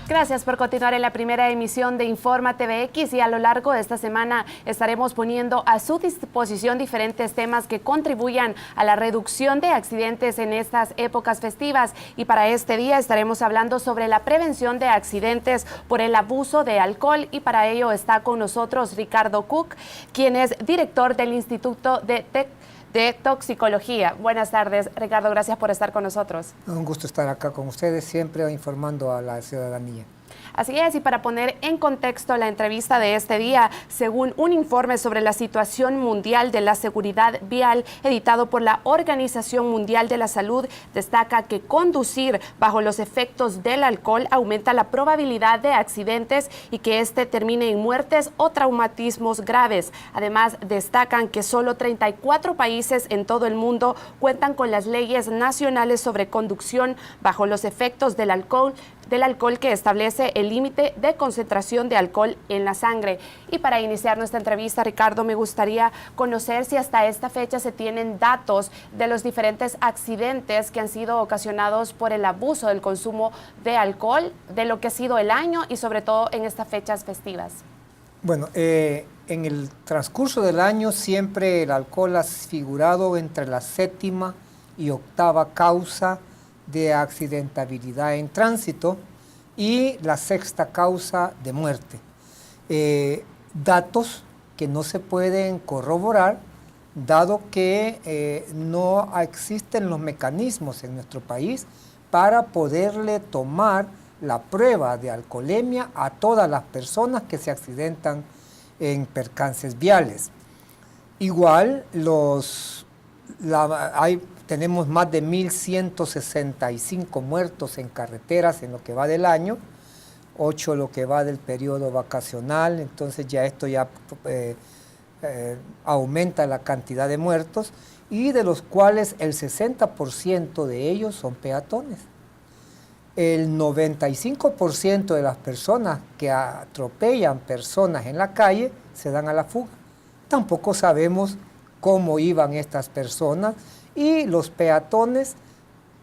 Gracias por continuar en la primera emisión de Informa TVX, y a lo largo de esta semana estaremos poniendo a su disposición diferentes temas que contribuyan a la reducción de accidentes en estas épocas festivas. Y para este día estaremos hablando sobre la prevención de accidentes por el abuso de alcohol, y para ello está con nosotros Ricardo Cook, quien es director del Instituto de Toxicología. Buenas tardes, Ricardo, gracias por estar con nosotros. Un gusto estar acá con ustedes, siempre informando a la ciudadanía. Así es, y para poner en contexto la entrevista de este día, según un informe sobre la situación mundial de la seguridad vial editado por la Organización Mundial de la Salud, destaca que conducir bajo los efectos del alcohol aumenta la probabilidad de accidentes y que este termine en muertes o traumatismos graves. Además, destacan que solo 34 países en todo el mundo cuentan con las leyes nacionales sobre conducción bajo los efectos del alcohol que establece el límite de concentración de alcohol en la sangre. Y para iniciar nuestra entrevista, Ricardo, me gustaría conocer si hasta esta fecha se tienen datos de los diferentes accidentes que han sido ocasionados por el abuso del consumo de alcohol, de lo que ha sido el año y sobre todo en estas fechas festivas. Bueno, en el transcurso del año siempre el alcohol ha figurado entre la 7ª y 8ª causa de accidentabilidad en tránsito y la 6ª causa de muerte. Datos que no se pueden corroborar, dado que no existen los mecanismos en nuestro país para poderle tomar la prueba de alcoholemia a todas las personas que se accidentan en percances viales. Igual tenemos más de 1.165 muertos en carreteras en lo que va del año, 8 lo que va del periodo vacacional, entonces ya esto aumenta la cantidad de muertos, y de los cuales el 60% de ellos son peatones. El 95% de las personas que atropellan personas en la calle se dan a la fuga. Tampoco sabemos cómo iban estas personas, y los peatones,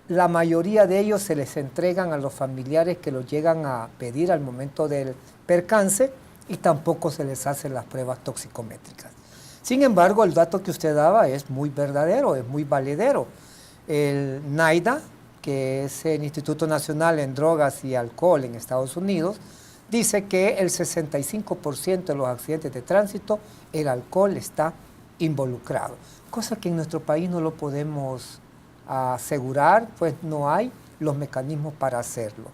la mayoría de ellos se les entregan a los familiares que los llegan a pedir al momento del percance, y tampoco se les hacen las pruebas toxicométricas. Sin embargo, el dato que usted daba es muy verdadero, es muy valedero. El NIDA, que es el Instituto Nacional en Drogas y Alcohol en Estados Unidos, dice que el 65% de los accidentes de tránsito, el alcohol está involucrado, cosa que en nuestro país no lo podemos asegurar, pues no hay los mecanismos para hacerlo.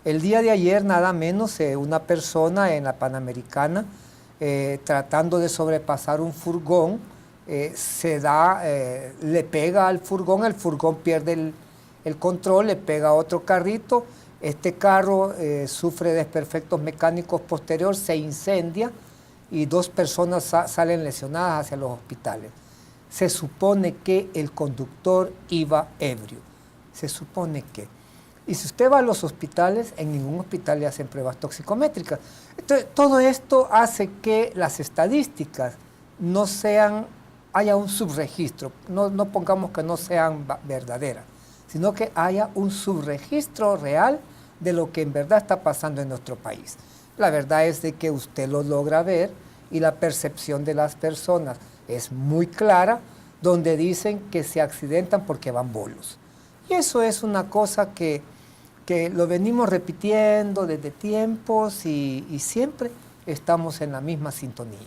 El día de ayer, nada menos, una persona en la Panamericana, tratando de sobrepasar un furgón, le pega al furgón, el furgón pierde el control, le pega a otro carrito, este carro sufre desperfectos mecánicos posteriores, se incendia, y 2 personas salen lesionadas hacia los hospitales. Se supone que el conductor iba ebrio, se supone que. Y si usted va a los hospitales, en ningún hospital le hacen pruebas toxicométricas. Entonces, todo esto hace que las estadísticas haya un subregistro, no pongamos que no sean verdaderas, sino que haya un subregistro real de lo que en verdad está pasando en nuestro país. La verdad es de que usted lo logra ver, y la percepción de las personas es muy clara, donde dicen que se accidentan porque van bolos. Y eso es una cosa que lo venimos repitiendo desde tiempos, y siempre estamos en la misma sintonía.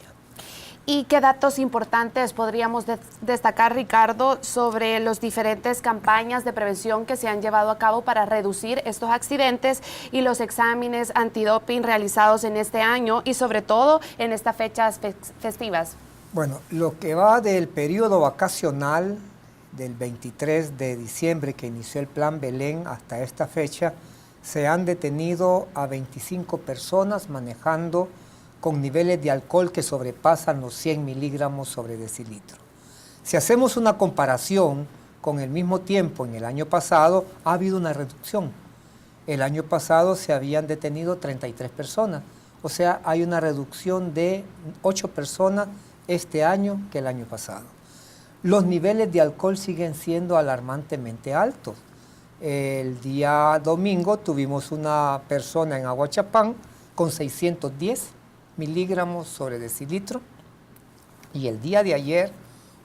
¿Y qué datos importantes podríamos destacar, Ricardo, sobre las diferentes campañas de prevención que se han llevado a cabo para reducir estos accidentes y los exámenes antidoping realizados en este año y sobre todo en estas fechas festivas? Bueno, lo que va del periodo vacacional del 23 de diciembre que inició el Plan Belén hasta esta fecha, se han detenido a 25 personas manejando con niveles de alcohol que sobrepasan los 100 miligramos sobre decilitro. Si hacemos una comparación con el mismo tiempo en el año pasado, ha habido una reducción. El año pasado se habían detenido 33 personas, o sea, hay una reducción de 8 personas este año que el año pasado. Los niveles de alcohol siguen siendo alarmantemente altos. El día domingo tuvimos una persona en Aguachapán con 610 miligramos sobre decilitro y el día de ayer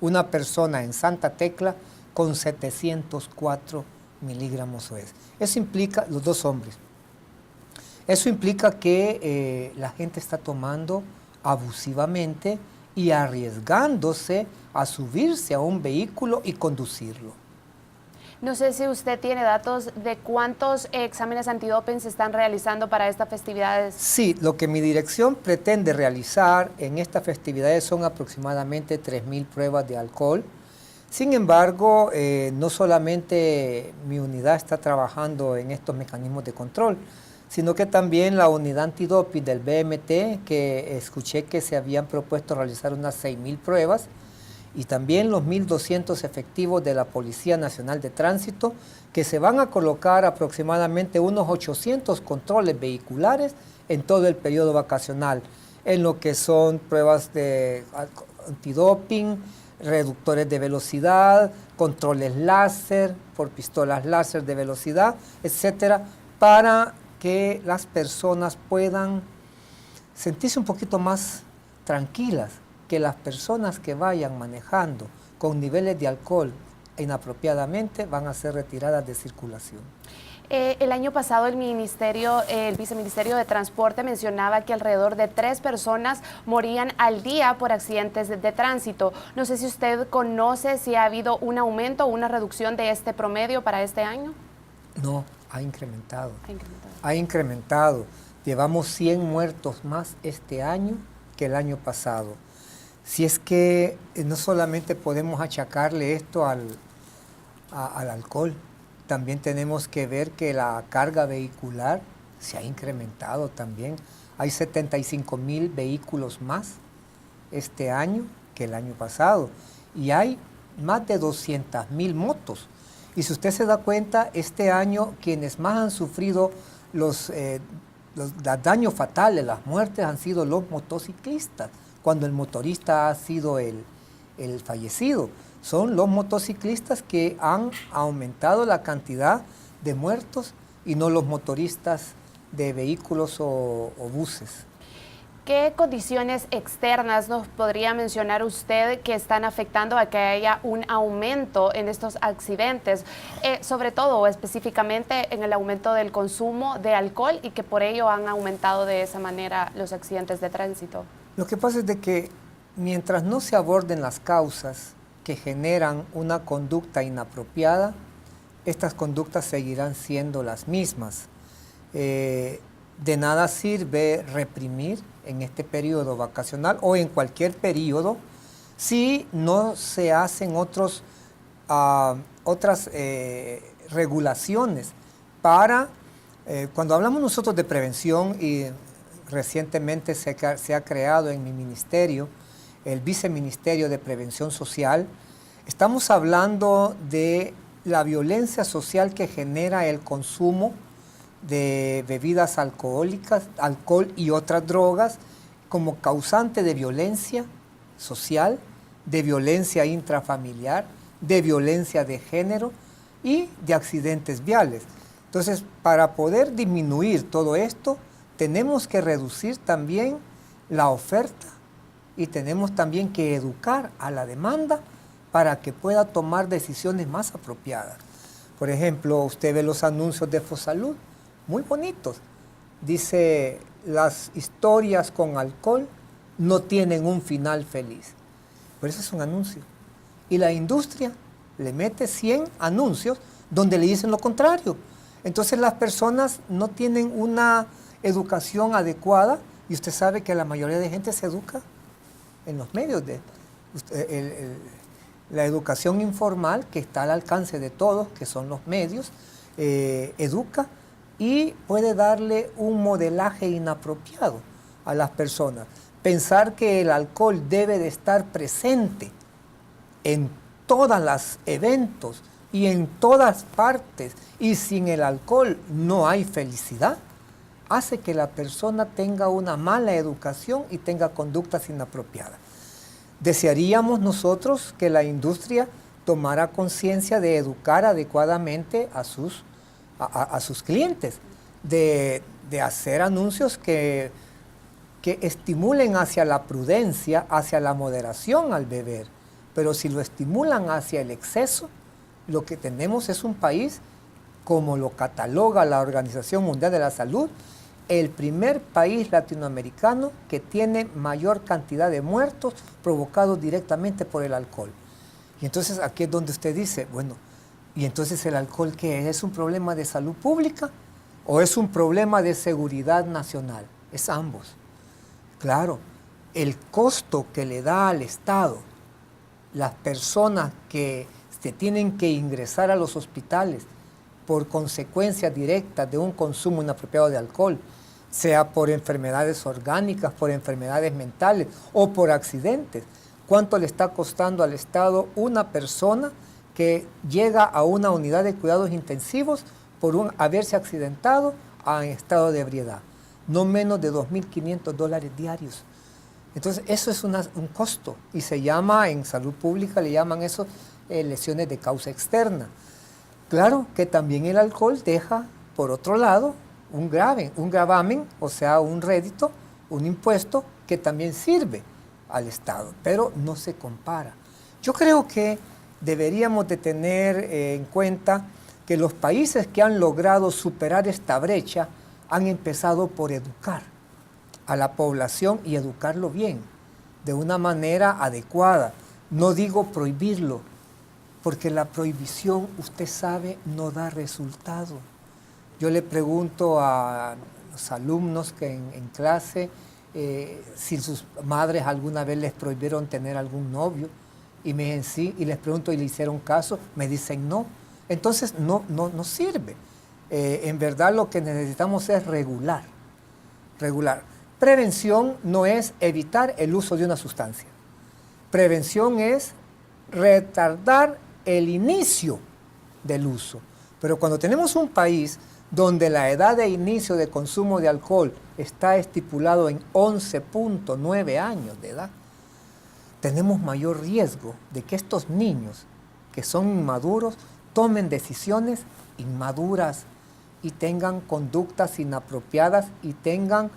una persona en Santa Tecla con 704 miligramos sobre decilitro. Eso implica, los dos hombres, eso implica que la gente está tomando abusivamente y arriesgándose a subirse a un vehículo y conducirlo. No sé si usted tiene datos de cuántos exámenes antidoping se están realizando para estas festividades. Sí, lo que mi dirección pretende realizar en estas festividades son aproximadamente 3.000 pruebas de alcohol. Sin embargo, no solamente mi unidad está trabajando en estos mecanismos de control, sino que también la unidad antidoping del BMT, que escuché que se habían propuesto realizar unas 6.000 pruebas, y también los 1.200 efectivos de la Policía Nacional de Tránsito, que se van a colocar aproximadamente unos 800 controles vehiculares en todo el periodo vacacional, en lo que son pruebas de antidoping, reductores de velocidad, controles láser, por pistolas láser de velocidad, etcétera, para que las personas puedan sentirse un poquito más tranquilas, que las personas que vayan manejando con niveles de alcohol inapropiadamente van a ser retiradas de circulación. El año pasado el Viceministerio de Transporte mencionaba que alrededor de 3 personas morían al día por accidentes de tránsito. No sé si usted conoce si ha habido un aumento o una reducción de este promedio para este año. No, ha incrementado. Ha incrementado. Llevamos 100 muertos más este año que el año pasado. Si es que no solamente podemos achacarle esto al alcohol, también tenemos que ver que la carga vehicular se ha incrementado también. Hay 75.000 vehículos más este año que el año pasado y hay más de 200.000 motos. Y si usted se da cuenta, este año quienes más han sufrido los daños fatales, las muertes, han sido los motociclistas, cuando el motorista ha sido el fallecido. Son los motociclistas que han aumentado la cantidad de muertos y no los motoristas de vehículos o buses. ¿Qué condiciones externas nos podría mencionar usted que están afectando a que haya un aumento en estos accidentes, sobre todo o específicamente en el aumento del consumo de alcohol y que por ello han aumentado de esa manera los accidentes de tránsito? Lo que pasa es de que mientras no se aborden las causas que generan una conducta inapropiada, estas conductas seguirán siendo las mismas. De nada sirve reprimir en este periodo vacacional o en cualquier periodo si no se hacen otras regulaciones para, cuando hablamos nosotros de prevención, y recientemente se ha creado en mi ministerio el Viceministerio de Prevención Social, estamos hablando de la violencia social que genera el consumo de bebidas alcohólicas, alcohol y otras drogas como causante de violencia social, de violencia intrafamiliar, de violencia de género y de accidentes viales. Entonces, para poder disminuir todo esto, tenemos que reducir también la oferta y tenemos también que educar a la demanda para que pueda tomar decisiones más apropiadas. Por ejemplo, usted ve los anuncios de Fosalud, muy bonitos. Dice, las historias con alcohol no tienen un final feliz. Pero eso es un anuncio. Y la industria le mete 100 anuncios donde le dicen lo contrario. Entonces las personas no tienen una educación adecuada y usted sabe que la mayoría de gente se educa en los medios de la educación informal que está al alcance de todos, que son los medios, educa y puede darle un modelaje inapropiado a las personas. Pensar que el alcohol debe de estar presente en todos los eventos y en todas partes y sin el alcohol no hay felicidad, hace que la persona tenga una mala educación y tenga conductas inapropiadas. Desearíamos nosotros que la industria tomara conciencia de educar adecuadamente a sus a sus clientes, de hacer anuncios que estimulen hacia la prudencia, hacia la moderación al beber. Pero si lo estimulan hacia el exceso, lo que tenemos es un país, como lo cataloga la Organización Mundial de la Salud, el primer país latinoamericano que tiene mayor cantidad de muertos provocados directamente por el alcohol. Y entonces aquí es donde usted dice, bueno, ¿y entonces el alcohol qué es? ¿Es un problema de salud pública o es un problema de seguridad nacional? Es ambos. Claro, el costo que le da al Estado las personas que se tienen que ingresar a los hospitales por consecuencias directas de un consumo inapropiado de alcohol, sea por enfermedades orgánicas, por enfermedades mentales o por accidentes. ¿Cuánto le está costando al Estado una persona que llega a una unidad de cuidados intensivos por haberse accidentado en estado de ebriedad? No menos de $2.500 diarios. Entonces, eso es un costo y se llama, en salud pública le llaman eso lesiones de causa externa. Claro que también el alcohol deja, por otro lado, un gravamen, o sea, un rédito, un impuesto que también sirve al Estado, pero no se compara. Yo creo que deberíamos de tener en cuenta que los países que han logrado superar esta brecha han empezado por educar a la población y educarlo bien, de una manera adecuada. No digo prohibirlo, porque la prohibición, usted sabe, no da resultado. Yo le pregunto a los alumnos que en clase si sus madres alguna vez les prohibieron tener algún novio, y me dicen sí, y les pregunto, ¿y le hicieron caso? Me dicen no. Entonces no sirve. En verdad lo que necesitamos es regular. Prevención no es evitar el uso de una sustancia. Prevención es retardar el inicio del uso. Pero cuando tenemos un país donde la edad de inicio de consumo de alcohol está estipulado en 11.9 años de edad, tenemos mayor riesgo de que estos niños que son inmaduros tomen decisiones inmaduras y tengan conductas inapropiadas y tengan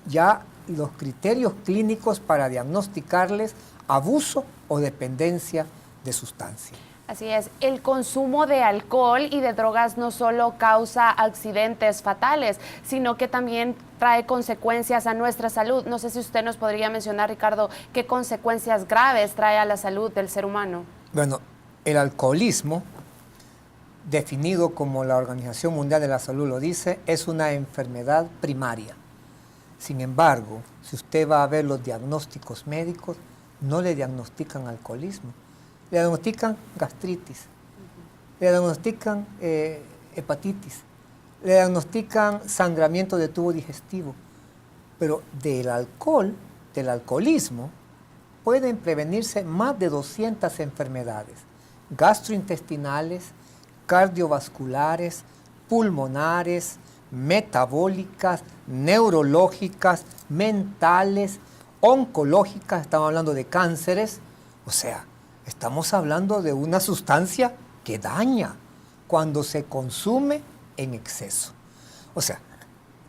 ya los criterios clínicos para diagnosticarles abuso o dependencia de sustancia. Así es, el consumo de alcohol y de drogas no solo causa accidentes fatales, sino que también trae consecuencias a nuestra salud. No sé si usted nos podría mencionar, Ricardo, qué consecuencias graves trae a la salud del ser humano. Bueno, el alcoholismo, definido como la Organización Mundial de la Salud lo dice, es una enfermedad primaria. Sin embargo, si usted va a ver los diagnósticos médicos, no le diagnostican alcoholismo. Le diagnostican gastritis, le diagnostican hepatitis, le diagnostican sangramiento de tubo digestivo. Pero del alcoholismo, pueden prevenirse más de 200 enfermedades gastrointestinales, cardiovasculares, pulmonares, metabólicas, neurológicas, mentales, oncológicas, estamos hablando de cánceres, o sea, estamos hablando de una sustancia que daña cuando se consume en exceso. O sea,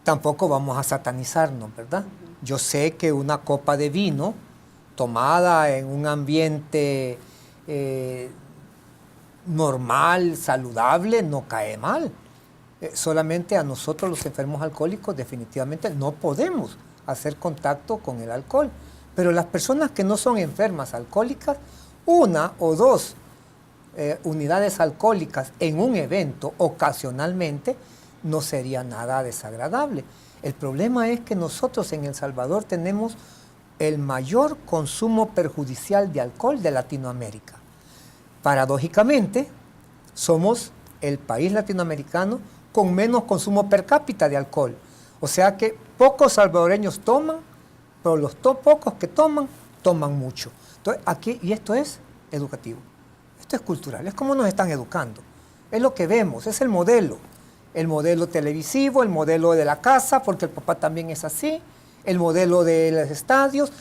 tampoco vamos a satanizarnos, ¿verdad? Yo sé que una copa de vino tomada en un ambiente normal, saludable, no cae mal. Solamente a nosotros los enfermos alcohólicos definitivamente no podemos hacer contacto con el alcohol. Pero las personas que no son enfermas alcohólicas, una o dos unidades alcohólicas en un evento ocasionalmente no sería nada desagradable. El problema es que nosotros en El Salvador tenemos el mayor consumo perjudicial de alcohol de Latinoamérica. Paradójicamente, somos el país latinoamericano con menos consumo per cápita de alcohol. O sea que pocos salvadoreños toman, pero los pocos que toman mucho. Entonces, aquí, y esto es educativo, esto es cultural, es como nos están educando, es lo que vemos, es el modelo televisivo, el modelo de la casa, porque el papá también es así, el modelo de los estadios,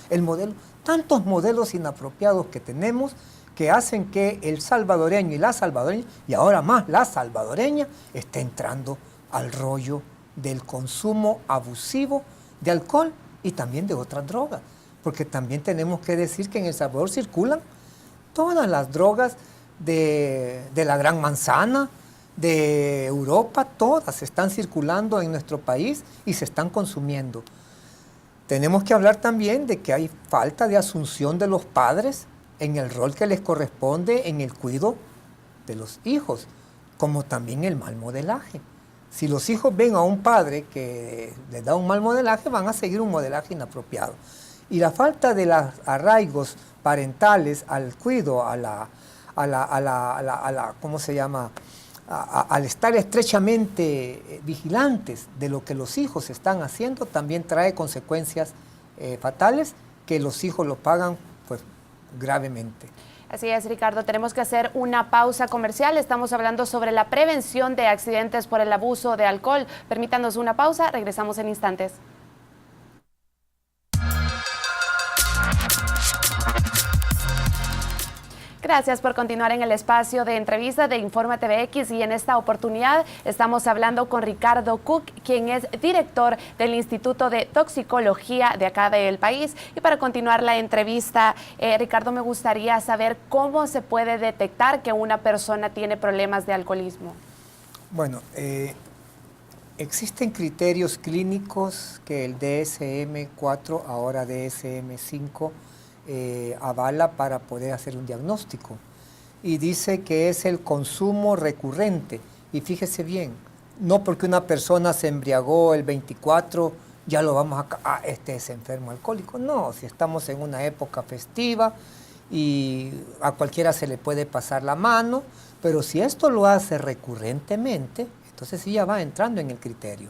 tantos modelos inapropiados que tenemos que hacen que el salvadoreño y la salvadoreña, y ahora más la salvadoreña, esté entrando al rollo del consumo abusivo de alcohol y también de otras drogas. Porque también tenemos que decir que en El Salvador circulan todas las drogas de la Gran Manzana, de Europa, todas están circulando en nuestro país y se están consumiendo. Tenemos que hablar también de que hay falta de asunción de los padres en el rol que les corresponde en el cuidado de los hijos, como también el mal modelaje. Si los hijos ven a un padre que les da un mal modelaje, van a seguir un modelaje inapropiado. Y la falta de los arraigos parentales al cuidado, ¿cómo se llama? Al estar estrechamente vigilantes de lo que los hijos están haciendo, también trae consecuencias fatales que los hijos lo pagan pues gravemente. Así es, Ricardo, tenemos que hacer una pausa comercial. Estamos hablando sobre la prevención de accidentes por el abuso de alcohol. Permítanos una pausa, regresamos en instantes. Gracias por continuar en el espacio de entrevista de Informa TVX y en esta oportunidad estamos hablando con Ricardo Cook, quien es director del Instituto de Toxicología de acá del país. Y para continuar la entrevista, Ricardo, me gustaría saber cómo se puede detectar que una persona tiene problemas de alcoholismo. Bueno, existen criterios clínicos que el DSM-4, ahora DSM-5, avala para poder hacer un diagnóstico y dice que es el consumo recurrente. Y fíjese bien, no porque una persona se embriagó el 24 ya lo vamos a este es enfermo alcohólico. No, si estamos en una época festiva y a cualquiera se le puede pasar la mano, pero si esto lo hace recurrentemente, entonces sí ya va entrando en el criterio.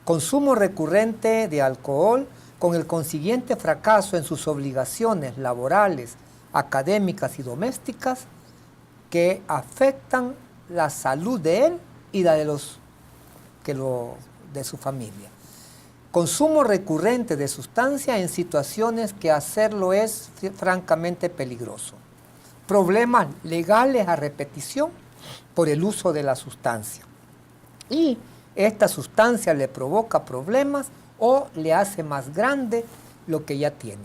Consumo recurrente de alcohol con el consiguiente fracaso en sus obligaciones laborales, académicas y domésticas que afectan la salud de él y la de de su familia. Consumo recurrente de sustancia en situaciones que hacerlo es francamente peligroso. Problemas legales a repetición por el uso de la sustancia. Y esta sustancia le provoca problemas o le hace más grande lo que ya tiene.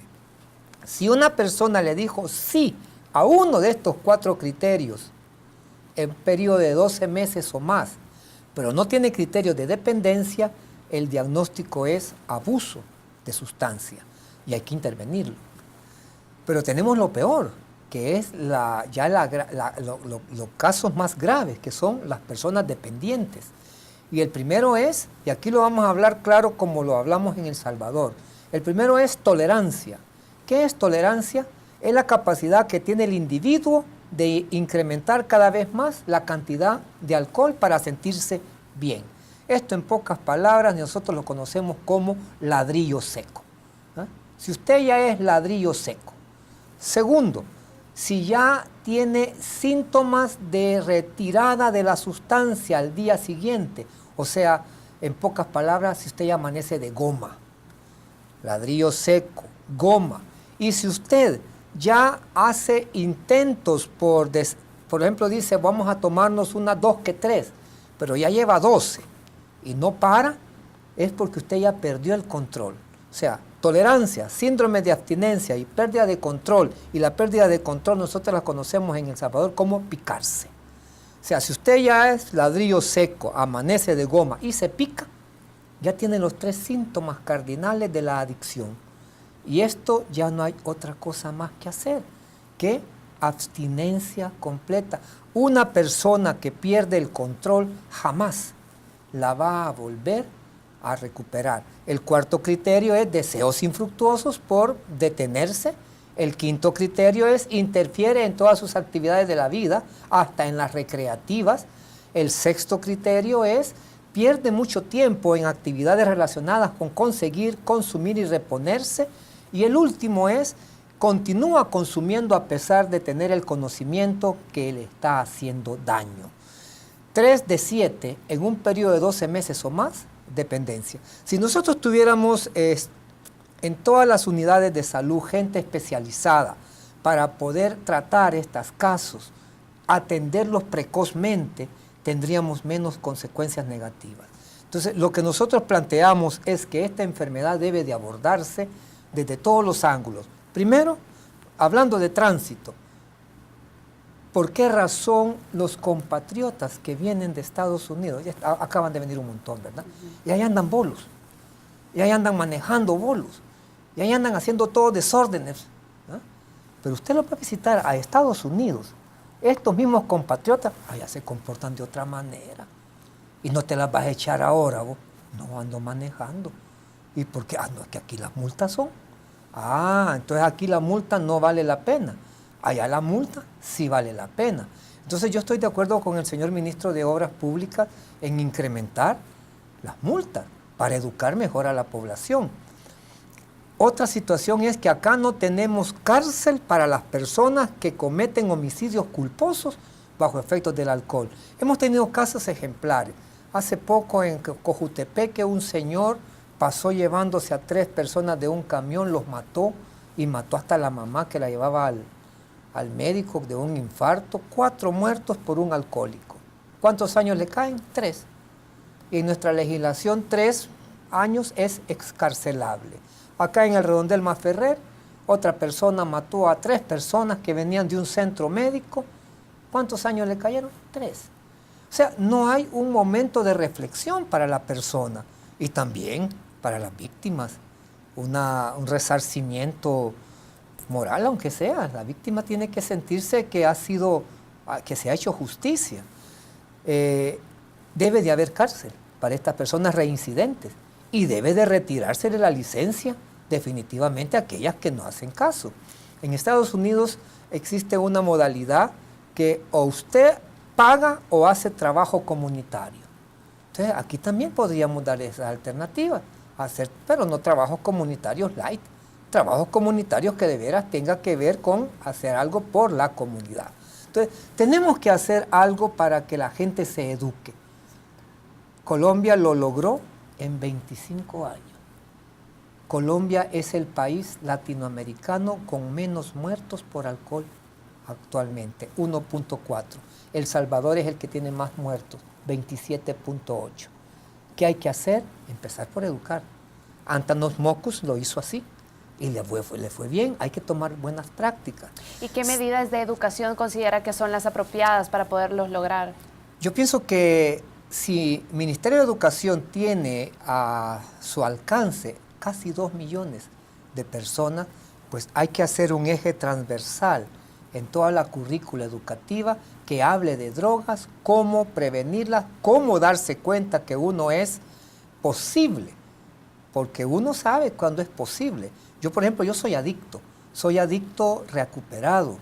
Si una persona le dijo sí a uno de estos 4 criterios en un periodo de 12 meses o más, pero no tiene criterios de dependencia, el diagnóstico es abuso de sustancia y hay que intervenirlo. Pero tenemos lo peor, que es los casos más graves, que son las personas dependientes. Y el primero es, y aquí lo vamos a hablar claro como lo hablamos en El Salvador, el primero es tolerancia. ¿Qué es tolerancia? Es la capacidad que tiene el individuo de incrementar cada vez más la cantidad de alcohol para sentirse bien. Esto en pocas palabras nosotros lo conocemos como ladrillo seco. Si usted ya es ladrillo seco. Segundo, si ya tiene síntomas de retirada de la sustancia al día siguiente, o sea, en pocas palabras, si usted ya amanece de goma, ladrillo seco, goma, y si usted ya hace intentos por ejemplo, dice, vamos a tomarnos unas 2 que 3, pero ya lleva 12 y no para, es porque usted ya perdió el control. O sea, tolerancia, síndrome de abstinencia y pérdida de control, y la pérdida de control nosotros la conocemos en El Salvador como picarse. O sea, si usted ya es ladrillo seco, amanece de goma y se pica, ya tiene los 3 síntomas cardinales de la adicción. Y esto ya no hay otra cosa más que hacer que abstinencia completa. Una persona que pierde el control jamás la va a volver a recuperar. El cuarto criterio es deseos infructuosos por detenerse. El quinto criterio es interfiere en todas sus actividades de la vida, hasta en las recreativas. El sexto criterio es pierde mucho tiempo en actividades relacionadas con conseguir, consumir y reponerse. Y el último es continúa consumiendo a pesar de tener el conocimiento que le está haciendo daño. 3 de 7 en un periodo de 12 meses o más, dependencia. Si nosotros tuviéramos en todas las unidades de salud gente especializada para poder tratar estos casos, atenderlos precozmente, tendríamos menos consecuencias negativas. Entonces, lo que nosotros planteamos es que esta enfermedad debe de abordarse desde todos los ángulos. Primero, hablando de tránsito, ¿por qué razón los compatriotas que vienen de Estados Unidos, ya acaban de venir un montón, ¿verdad? Y ahí andan bolos, y ahí andan manejando bolos, y ahí andan haciendo todo desórdenes, ¿no? Pero usted lo va a visitar a Estados Unidos, estos mismos compatriotas, allá se comportan de otra manera, y no te las vas a echar ahora, vos. No, ando manejando. ¿Y por qué? No, es que aquí las multas son. Entonces aquí la multa no vale la pena. Allá la multa sí vale la pena. Entonces yo estoy de acuerdo con el señor ministro de Obras Públicas en incrementar las multas para educar mejor a la población. Otra situación es que acá no tenemos cárcel para las personas que cometen homicidios culposos bajo efectos del alcohol. Hemos tenido casos ejemplares. Hace poco en Cojutepeque un señor pasó llevándose a 3 personas de un camión, los mató y mató hasta la mamá que la llevaba al médico de un infarto. 4 muertos por un alcohólico. ¿Cuántos años le caen? 3. Y en nuestra legislación 3 años es excarcelable. Acá en el Redondel Masferrer, otra persona mató a 3 personas que venían de un centro médico. ¿Cuántos años le cayeron? 3. O sea, no hay un momento de reflexión para la persona y también para las víctimas. Un resarcimiento moral, aunque sea. La víctima tiene que sentirse que se ha hecho justicia. Debe de haber cárcel para estas personas reincidentes y debe de retirarse de la licencia definitivamente aquellas que no hacen caso. En Estados Unidos existe una modalidad que o usted paga o hace trabajo comunitario. Entonces aquí también podríamos dar esas alternativas, pero no trabajos comunitarios light, trabajos comunitarios que de veras tenga que ver con hacer algo por la comunidad. Entonces tenemos que hacer algo para que la gente se eduque. Colombia lo logró en 25 años. Colombia es el país latinoamericano con menos muertos por alcohol actualmente, 1.4. El Salvador es el que tiene más muertos, 27.8. ¿Qué hay que hacer? Empezar por educar. Antanos Mockus lo hizo así y le fue bien. Hay que tomar buenas prácticas. ¿Y qué medidas de educación considera que son las apropiadas para poderlos lograr? Yo pienso que si el Ministerio de Educación tiene a su alcance casi 2 millones de personas, pues hay que hacer un eje transversal en toda la currícula educativa que hable de drogas, cómo prevenirlas, cómo darse cuenta que uno es posible, porque uno sabe cuándo es posible. Yo, por ejemplo, yo soy adicto recuperado,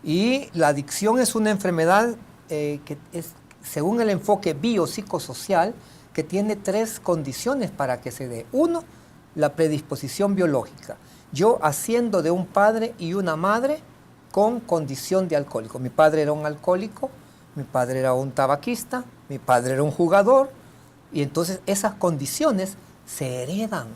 y la adicción es una enfermedad que es, según el enfoque biopsicosocial, que tiene 3 condiciones para que se dé. 1, la predisposición biológica. Yo haciendo de un padre y una madre con condición de alcohólico. Mi padre era un alcohólico, mi padre era un tabaquista, mi padre era un jugador, y entonces esas condiciones se heredan.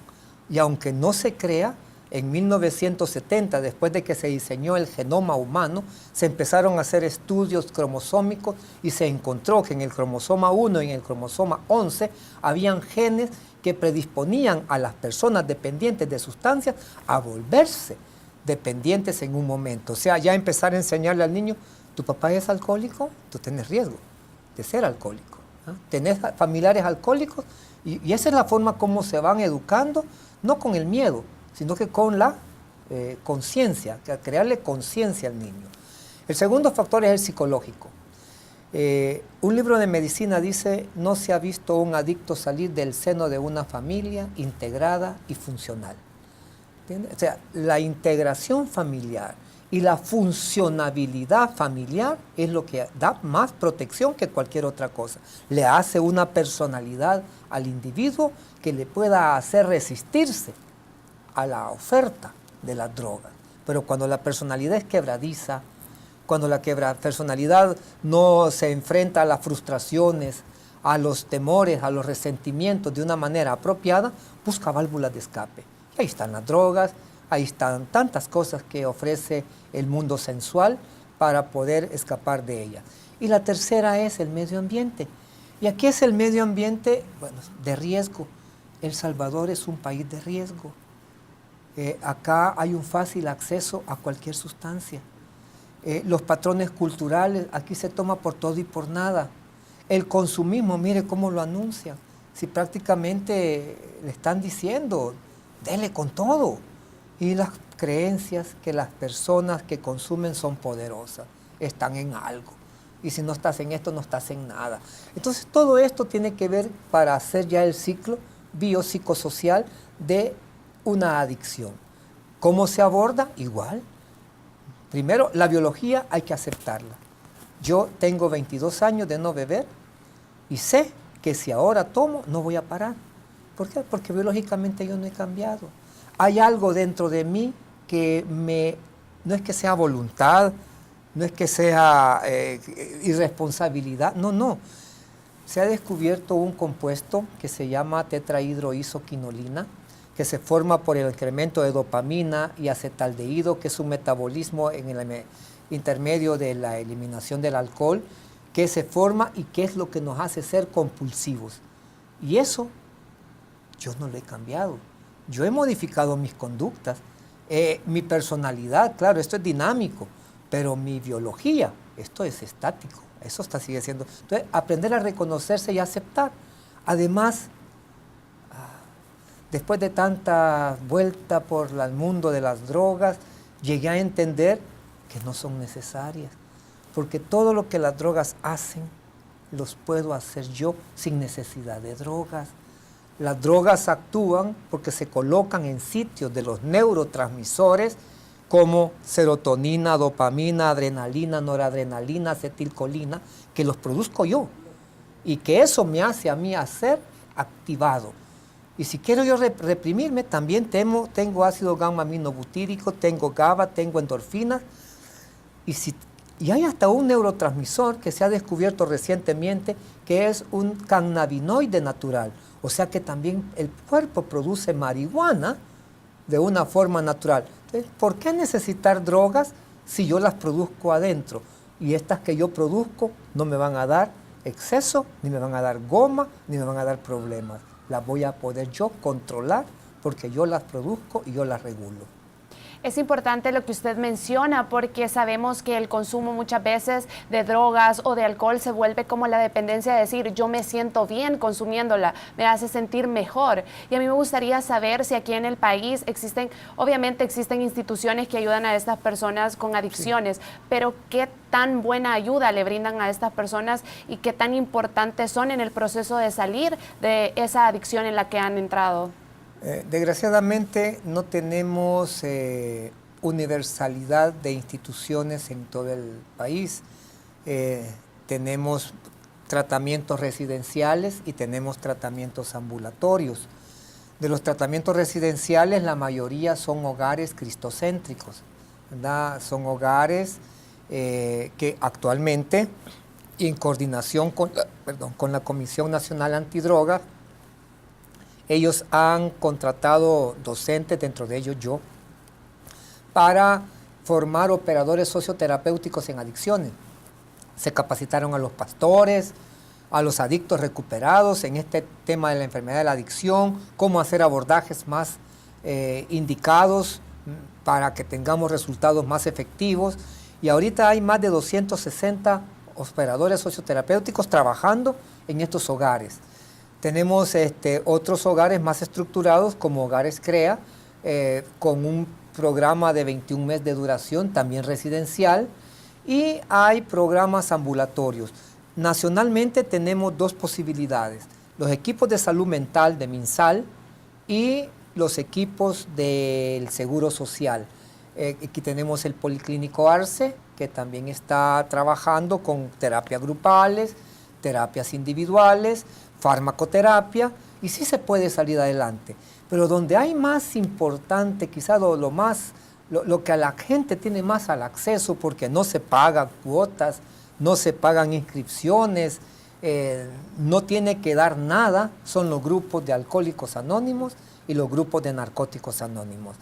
Y aunque no se crea, en 1970, después de que se diseñó el genoma humano, se empezaron a hacer estudios cromosómicos y se encontró que en el cromosoma 1 y en el cromosoma 11 habían genes que predisponían a las personas dependientes de sustancias a volverse dependientes en un momento. O sea, ya empezar a enseñarle al niño, tu papá es alcohólico, tú tienes riesgo de ser alcohólico, ¿no? Tenés familiares alcohólicos, y esa es la forma como se van educando, no con el miedo, sino que con la conciencia, crearle conciencia al niño. El segundo factor es el psicológico. Un libro de medicina dice, no se ha visto un adicto salir del seno de una familia integrada y funcional. ¿Entiendes? O sea, la integración familiar y la funcionabilidad familiar es lo que da más protección que cualquier otra cosa. Le hace una personalidad al individuo que le pueda hacer resistirse a la oferta de las drogas. Pero cuando la personalidad es quebradiza, cuando la personalidad no se enfrenta a las frustraciones, a los temores, a los resentimientos de una manera apropiada, busca válvulas de escape. Ahí están las drogas, Ahí están tantas cosas que ofrece el mundo sensual para poder escapar de ella. Y la tercera es el medio ambiente. ¿Y aquí es el medio ambiente? Bueno, de riesgo. El Salvador es un país de riesgo. Acá hay un fácil acceso a cualquier sustancia. Los patrones culturales, aquí se toma por todo y por nada. El consumismo, mire cómo lo anuncian. Si prácticamente le están diciendo, dele con todo. Y las creencias que las personas que consumen son poderosas, están en algo. Y si no estás en esto, no estás en nada. Entonces todo esto tiene que ver para hacer ya el ciclo biopsicosocial de una adicción. ¿Cómo se aborda? Igual. Primero, la biología hay que aceptarla. Yo tengo 22 años de no beber y sé que si ahora tomo, no voy a parar. ¿Por qué? Porque biológicamente yo no he cambiado. Hay algo dentro de mí que no es que sea voluntad, no es que sea irresponsabilidad, no. Se ha descubierto un compuesto que se llama tetrahidroisoquinolina, que se forma por el incremento de dopamina y acetaldehído, que es un metabolismo en el intermedio de la eliminación del alcohol, que se forma y que es lo que nos hace ser compulsivos. Y eso yo no lo he cambiado. Yo he modificado mis conductas, mi personalidad, claro, esto es dinámico, pero mi biología, esto es estático, eso sigue siendo. Entonces, aprender a reconocerse y aceptar. Además, después de tanta vuelta por el mundo de las drogas, llegué a entender que no son necesarias, porque todo lo que las drogas hacen, los puedo hacer yo sin necesidad de drogas. Las drogas actúan porque se colocan en sitios de los neurotransmisores como serotonina, dopamina, adrenalina, noradrenalina, acetilcolina, que los produzco yo y que eso me hace a mí ser activado. Y si quiero yo reprimirme, también tengo ácido gamma-aminobutírico, tengo GABA, tengo endorfinas. Y hay hasta un neurotransmisor que se ha descubierto recientemente que es un cannabinoide natural. O sea que también el cuerpo produce marihuana de una forma natural. Entonces, ¿por qué necesitar drogas si yo las produzco adentro? Y estas que yo produzco no me van a dar exceso, ni me van a dar goma, ni me van a dar problemas. Las voy a poder yo controlar porque yo las produzco y yo las regulo. Es importante lo que usted menciona porque sabemos que el consumo muchas veces de drogas o de alcohol se vuelve como la dependencia de decir yo me siento bien consumiéndola, me hace sentir mejor. Y a mí me gustaría saber si aquí en el país obviamente existen instituciones que ayudan a estas personas con adicciones, sí, pero ¿qué tan buena ayuda le brindan a estas personas y qué tan importantes son en el proceso de salir de esa adicción en la que han entrado? Desgraciadamente no tenemos universalidad de instituciones en todo el país. Tenemos tratamientos residenciales y tenemos tratamientos ambulatorios. De los tratamientos residenciales, la mayoría son hogares cristocéntricos, ¿verdad? Son hogares que actualmente, en coordinación con la Comisión Nacional Antidroga, ellos han contratado docentes, dentro de ellos yo, para formar operadores socioterapéuticos en adicciones. Se capacitaron a los pastores, a los adictos recuperados en este tema de la enfermedad de la adicción, cómo hacer abordajes más indicados para que tengamos resultados más efectivos. Y ahorita hay más de 260 operadores socioterapéuticos trabajando en estos hogares. Tenemos otros hogares más estructurados como Hogares CREA, con un programa de 21 meses de duración, también residencial, y hay programas ambulatorios. Nacionalmente tenemos dos posibilidades, los equipos de salud mental de MinSal y los equipos del Seguro Social. Aquí tenemos el Policlínico Arce, que también está trabajando con terapias grupales, terapias individuales, farmacoterapia, y sí se puede salir adelante. Pero donde hay más importante, quizás lo que a la gente tiene más al acceso, porque no se pagan cuotas, no se pagan inscripciones, no tiene que dar nada, son los grupos de alcohólicos anónimos y los grupos de narcóticos anónimos.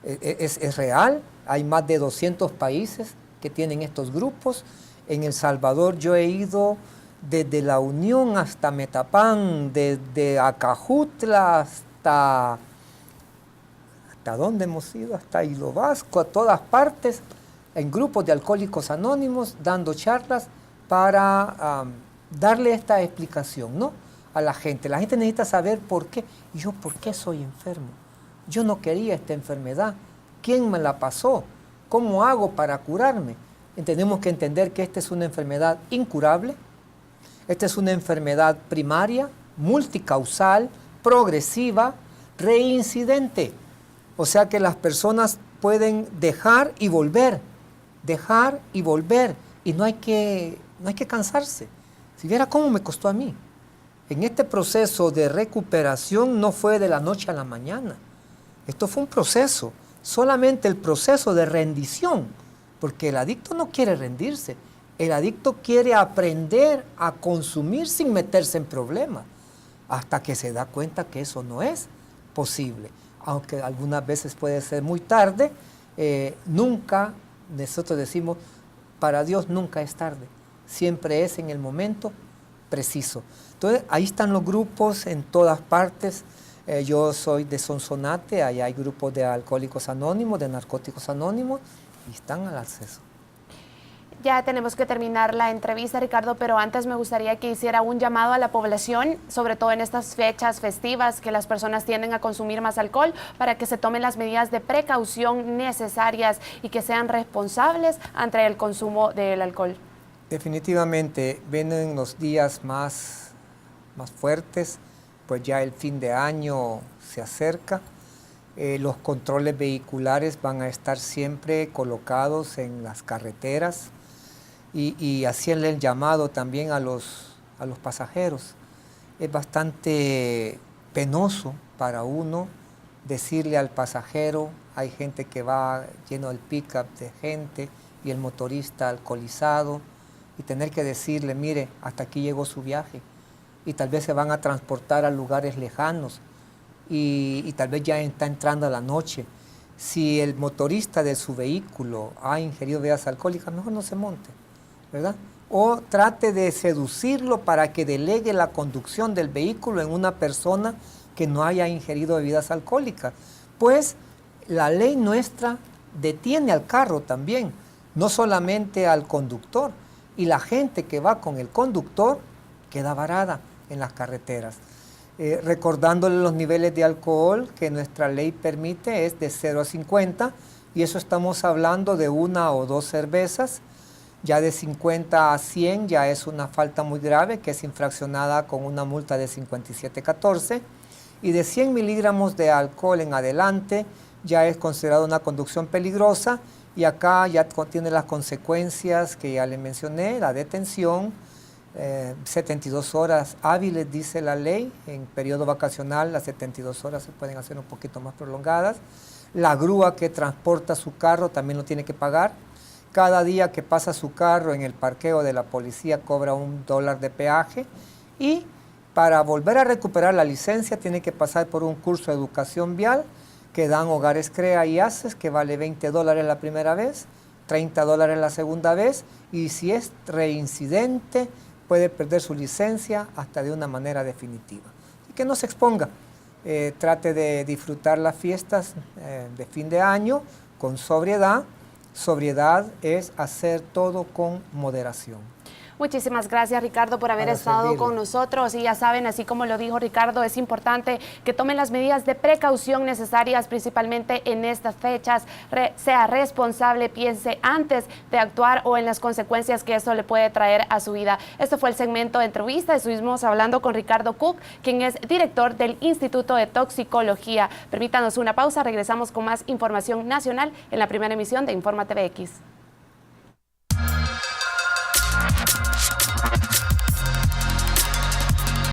es real. Hay más de 200 países que tienen estos grupos. En El Salvador yo he ido desde La Unión hasta Metapán, desde Acajutla hasta dónde hemos ido, hasta Hilo Vasco, a todas partes, en grupos de alcohólicos anónimos, dando charlas para darle esta explicación, ¿no?, a la gente. La gente necesita saber por qué. ¿Y yo por qué soy enfermo? Yo no quería esta enfermedad. ¿Quién me la pasó? ¿Cómo hago para curarme? Tenemos que entender que esta es una enfermedad incurable. Esta es una enfermedad primaria, multicausal, progresiva, reincidente. O sea que las personas pueden dejar y volver, y no hay que cansarse. Si viera cómo me costó a mí. En este proceso de recuperación no fue de la noche a la mañana. Esto fue un proceso, solamente el proceso de rendición, porque el adicto no quiere rendirse. El adicto quiere aprender a consumir sin meterse en problemas, hasta que se da cuenta que eso no es posible. Aunque algunas veces puede ser muy tarde, nunca, nosotros decimos, para Dios nunca es tarde, siempre es en el momento preciso. Entonces, ahí están los grupos en todas partes. Yo soy de Sonsonate, ahí hay grupos de alcohólicos anónimos, de narcóticos anónimos, y están al acceso. Ya tenemos que terminar la entrevista, Ricardo, pero antes me gustaría que hiciera un llamado a la población, sobre todo en estas fechas festivas que las personas tienden a consumir más alcohol, para que se tomen las medidas de precaución necesarias y que sean responsables ante el consumo del alcohol. Definitivamente, vienen los días más fuertes, pues ya el fin de año se acerca. Los controles vehiculares van a estar siempre colocados en las carreteras, y hacerle el llamado también a los pasajeros. Es bastante penoso para uno decirle al pasajero, hay gente que va lleno del pick-up de gente y el motorista alcoholizado, y tener que decirle, mire, hasta aquí llegó su viaje, y tal vez se van a transportar a lugares lejanos, y tal vez ya está entrando la noche. Si el motorista de su vehículo ha ingerido bebidas alcohólicas, mejor no se monte, ¿verdad? O trate de seducirlo para que delegue la conducción del vehículo en una persona que no haya ingerido bebidas alcohólicas. Pues la ley nuestra detiene al carro también, no solamente al conductor, y la gente que va con el conductor queda varada en las carreteras. Recordándole los niveles de alcohol que nuestra ley permite es de 0 a 50, y eso estamos hablando de 1 o 2 cervezas. Ya de 50 a 100 ya es una falta muy grave, que es infraccionada con una multa de 57.14, y de 100 miligramos de alcohol en adelante ya es considerado una conducción peligrosa, y acá ya contiene las consecuencias que ya le mencioné, la detención, 72 horas hábiles, dice la ley. En periodo vacacional las 72 horas se pueden hacer un poquito más prolongadas. La grúa que transporta su carro también lo tiene que pagar. Cada día que pasa su carro en el parqueo de la policía cobra $1 de peaje, y para volver a recuperar la licencia tiene que pasar por un curso de educación vial que dan Hogares CREA y ACES, que vale $20 la primera vez, $30 la segunda vez, y si es reincidente puede perder su licencia hasta de una manera definitiva. Y que no se exponga, trate de disfrutar las fiestas de fin de año con sobriedad. Sobriedad es hacer todo con moderación. Muchísimas gracias, Ricardo, por haber estado con nosotros. Y ya saben, así como lo dijo Ricardo, es importante que tomen las medidas de precaución necesarias, principalmente en estas fechas. Sea responsable, piense antes de actuar o en las consecuencias que esto le puede traer a su vida. Este fue el segmento de entrevista. Estuvimos hablando con Ricardo Cook, quien es director del Instituto de Toxicología. Permítanos una pausa, regresamos con más información nacional en la primera emisión de Informa TVX.